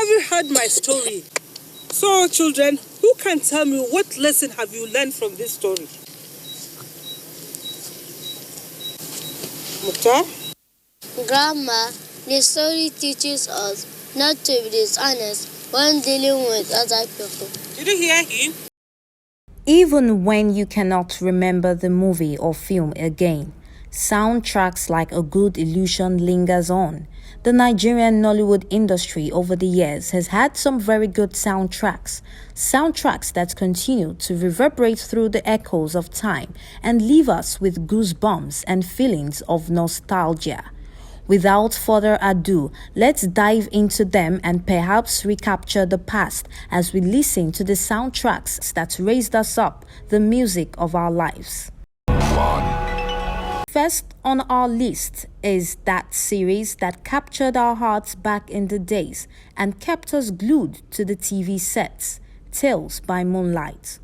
Have you heard my story? So, children, who can tell me what lesson have you learned from this story? Mukhtar? Grandma, the story teaches us not to be dishonest when dealing with other people. Did you hear him? Even when you cannot remember the movie or film again, soundtracks like A Good Illusion lingers on. The Nigerian Nollywood industry over the years has had some very good soundtracks that continue to reverberate through the echoes of time and leave us with goosebumps and feelings of nostalgia. Without further ado, let's dive into them and perhaps recapture the past as we listen to the soundtracks that raised us up, the music of our lives. First on our list is that series that captured our hearts back in the days and kept us glued to the TV sets, Tales by Moonlight.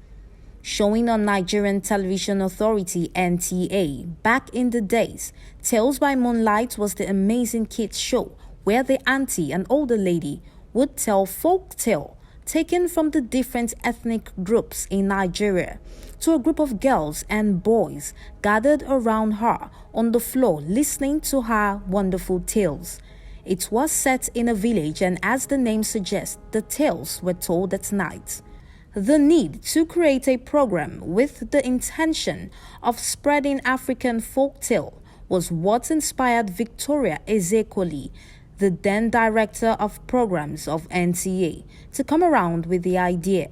Showing on Nigerian Television Authority NTA back in the days, Tales by Moonlight was the amazing kids show where the auntie, an older lady, would tell folk tale taken from the different ethnic groups in Nigeria to a group of girls and boys gathered around her on the floor listening to her wonderful tales. It was set in a village, and as the name suggests, the tales were told at night. The need to create a program with the intention of spreading African folktale was what inspired Victoria Ezekwoli, the then director of programs of NTA, to come around with the idea.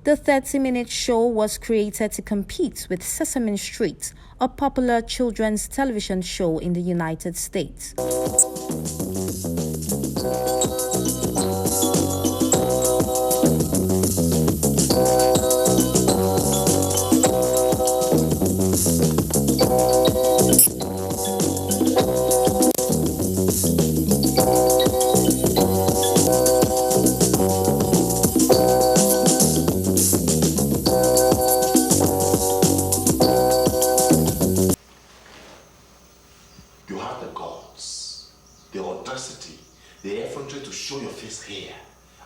The 30-minute show was created to compete with Sesame Street, a popular children's television show in the United States. the effrontery to show your face here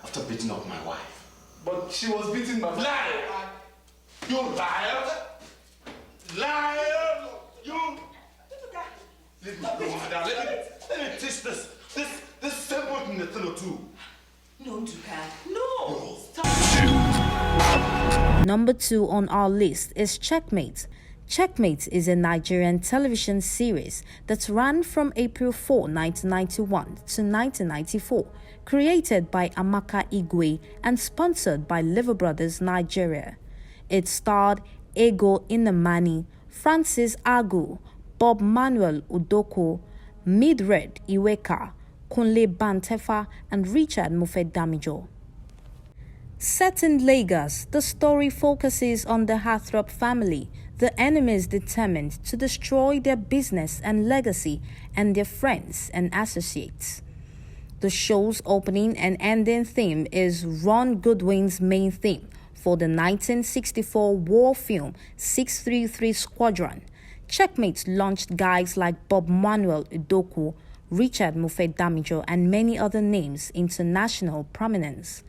after beating up my wife. But she was beating my wife. Liar! You liar! Liar! You! Leave me alone, madam. Let me taste this sample in the thing or two. No, Duka. No! Stop. Number 2 on our list is Checkmate. Checkmate is a Nigerian television series that ran from April 4, 1991 to 1994, created by Amaka Igwe and sponsored by Lever Brothers Nigeria. It starred Ego Inamani, Francis Agu, Bob Manuel Udoko, Midred Iweka, Kunle Bantefa, and Richard Mufedamijo. Set in Lagos, the story focuses on the Hathrop family, the enemies determined to destroy their business and legacy and their friends and associates. The show's opening and ending theme is Ron Goodwin's main theme for the 1964 war film 633 Squadron. Checkmate launched guys like Bob Manuel Udoku, Richard Mufedamijo, and many other names into national prominence.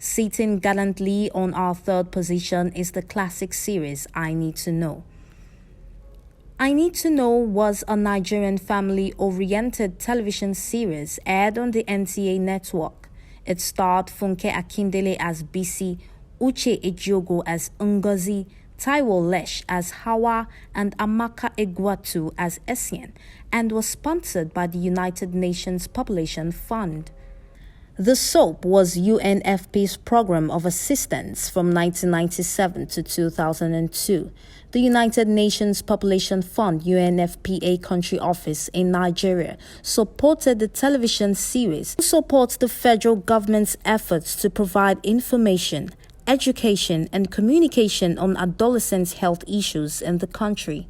Sitting gallantly on our third position is the classic series I Need to Know. I Need to Know was a Nigerian family-oriented television series aired on the NTA network. It starred Funke Akindele as Bisi, Uche Ejiogo as Ngozi, Taiwo Lesh as Hawa, and Amaka Egwatu as Essien, and was sponsored by the United Nations Population Fund. The soap was UNFP's program of assistance from 1997 to 2002. The United Nations Population Fund UNFPA country office in Nigeria supported the television series, which supports the federal government's efforts to provide information, education, and communication on adolescents' health issues in the country.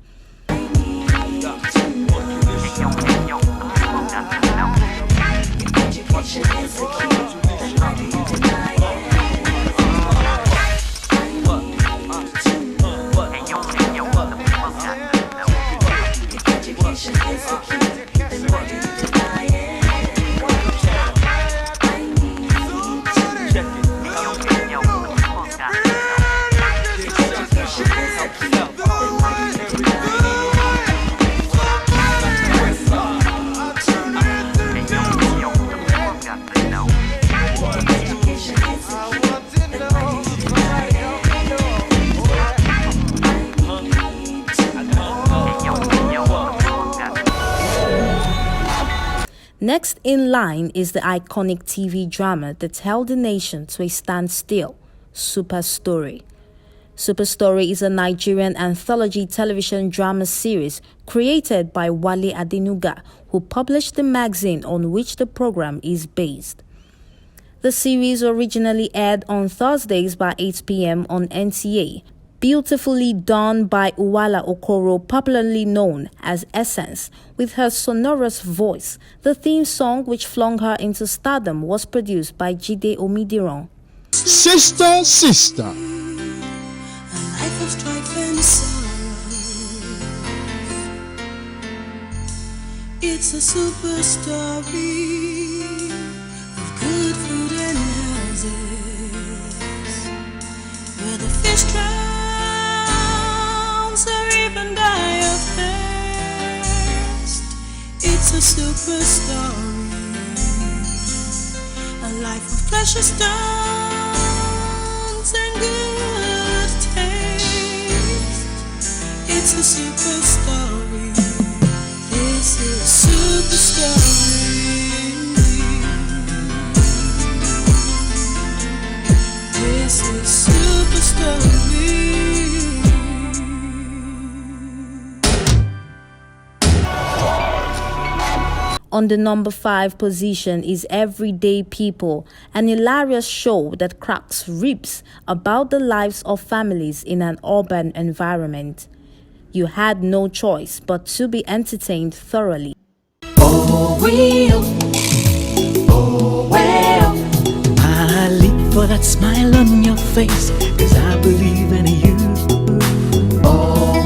Next in line is the iconic TV drama that held the nation to a standstill, Super Story. Super Story is a Nigerian anthology television drama series created by Wale Adenuga, who published the magazine on which the program is based. The series originally aired on Thursdays by 8 p.m. on NTA, beautifully done by Uwala Okoro, popularly known as Essence. With her sonorous voice, the theme song which flung her into stardom was produced by Jide Omidiran. Sister, sister. A life of strife and sorrow. It's a super story of good food and houses, where the fish drowns or even die of thirst. It's a super story, a life of precious stones and good taste. It's a super story. This is super story. This is super story. On the number 5 position is Everyday People, an hilarious show that cracks ribs about the lives of families in an urban environment. You had no choice but to be entertained thoroughly. Oh, well, I live for that smile on your face, 'cause I believe in you. Oh,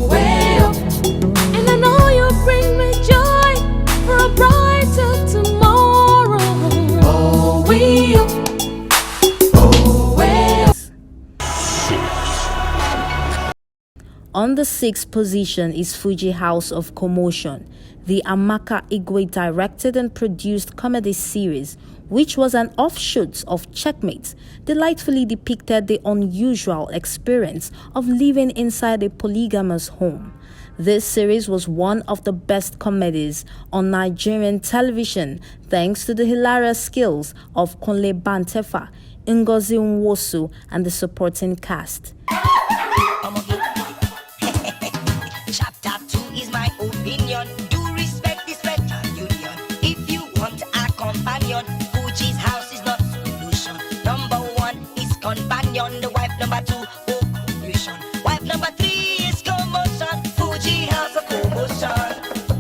well, and I know you bring me joy for a brighter tomorrow. Oh, well. On the 6th position is Fuji House of Commotion, the Amaka Igwe directed and produced comedy series, which was an offshoot of Checkmate, delightfully depicted the unusual experience of living inside a polygamous home. This series was one of the best comedies on Nigerian television thanks to the hilarious skills of Kunle Bantefa, Ngozi Nwosu, and the supporting cast. Chapter 2 is my opinion. Do respect this better union. If you want a companion, Fuji's house is not solution. Number 1 is companion. The wife number 2, Commotion. Wife number 3 is Commotion. Fuji house of Commotion.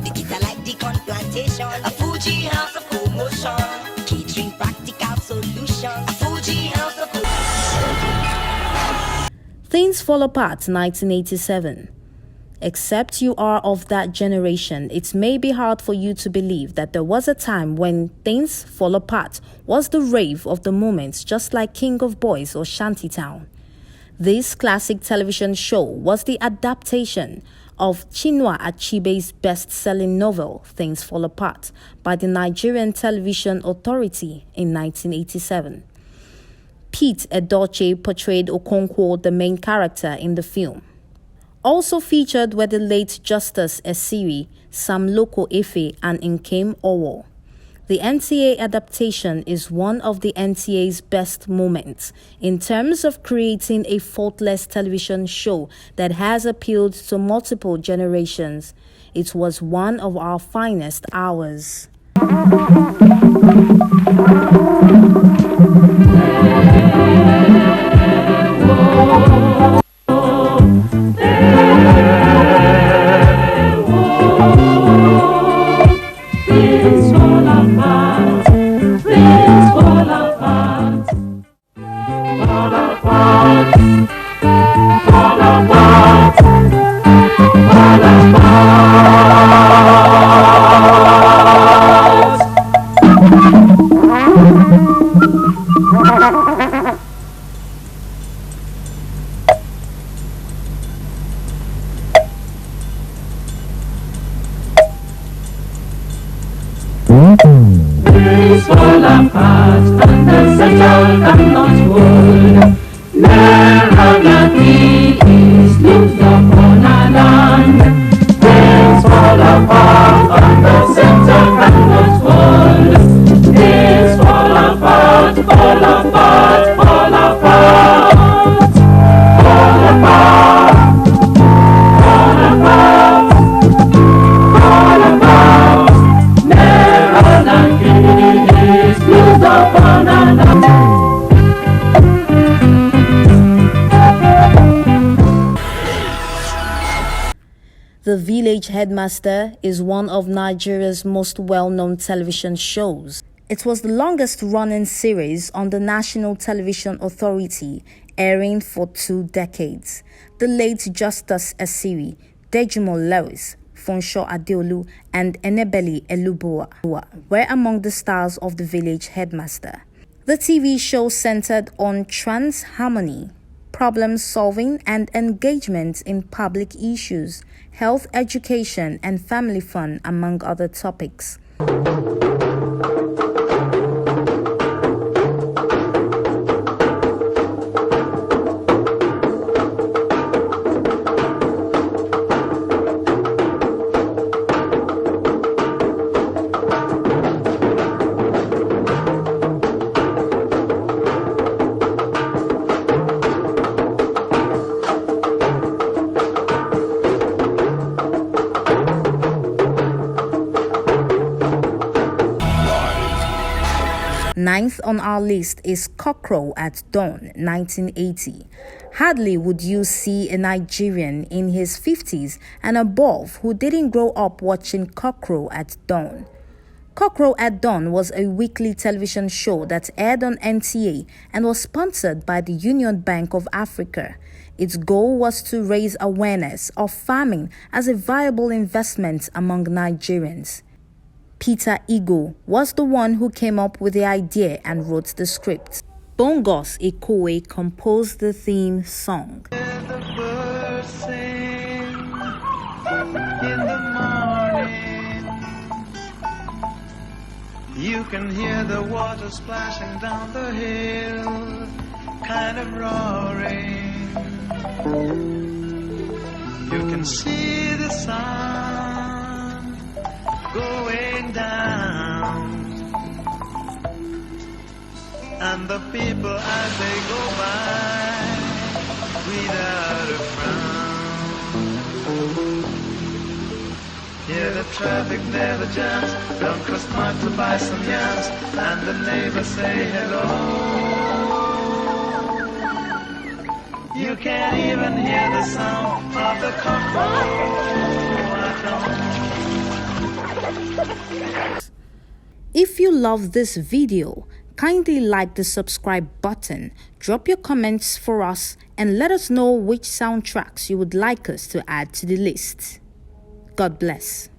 The kids are like the plantation. A Fuji house of Commotion. Catering practical solution. A Fuji house of Commotion. Things Fall Apart, 1987. Except you are of that generation, it may be hard for you to believe that there was a time when Things Fall Apart was the rave of the moment, just like King of Boys or Shantytown. This classic television show was the adaptation of Chinua Achebe's best-selling novel, Things Fall Apart, by the Nigerian Television Authority in 1987. Pete Edochie portrayed Okonkwo, the main character in the film. Also featured were the late Justice Esiri, Sam Loko Efe, and Nkem Owo. The NTA adaptation is one of the NTA's best moments in terms of creating a faultless television show that has appealed to multiple generations. It was one of our finest hours. Things fall apart and the settle cannot hold. Maranatha is looked upon our land. Things fall apart and the settle cannot hold. Things fall apart, fall apart, fall apart, fall apart, fall apart, fall apart. The Village Headmaster is one of Nigeria's most well-known television shows. It was the longest-running series on the National Television Authority, airing for 2 decades. The late Justice Esiri, Dejimo Lewis, Fonsho Adeolu, and Enebeli Eluboa were among the stars of The Village Headmaster. The TV show centered on trans-harmony, problem-solving and engagement in public issues, health education and family fun, among other topics. Ninth on our list is Cockrow at Dawn, 1980. Hardly would you see a Nigerian in his 50s and above who didn't grow up watching Cockrow at Dawn. Cockrow at Dawn was a weekly television show that aired on NTA and was sponsored by the Union Bank of Africa. Its goal was to raise awareness of farming as a viable investment among Nigerians. Peter Igo was the one who came up with the idea and wrote the script. Bongos Ikowe composed the theme song. The birds sing in the morning. You can hear the water splashing down the hill, kind of roaring. You can see the sun going down, and the people as they go by without a frown. Here the traffic never jams, don't cross mud to buy some yams, and the neighbors say hello. You can't even hear the sound of the cockroach. If you love this video, kindly like the subscribe button, drop your comments for us, and let us know which soundtracks you would like us to add to the list. God bless.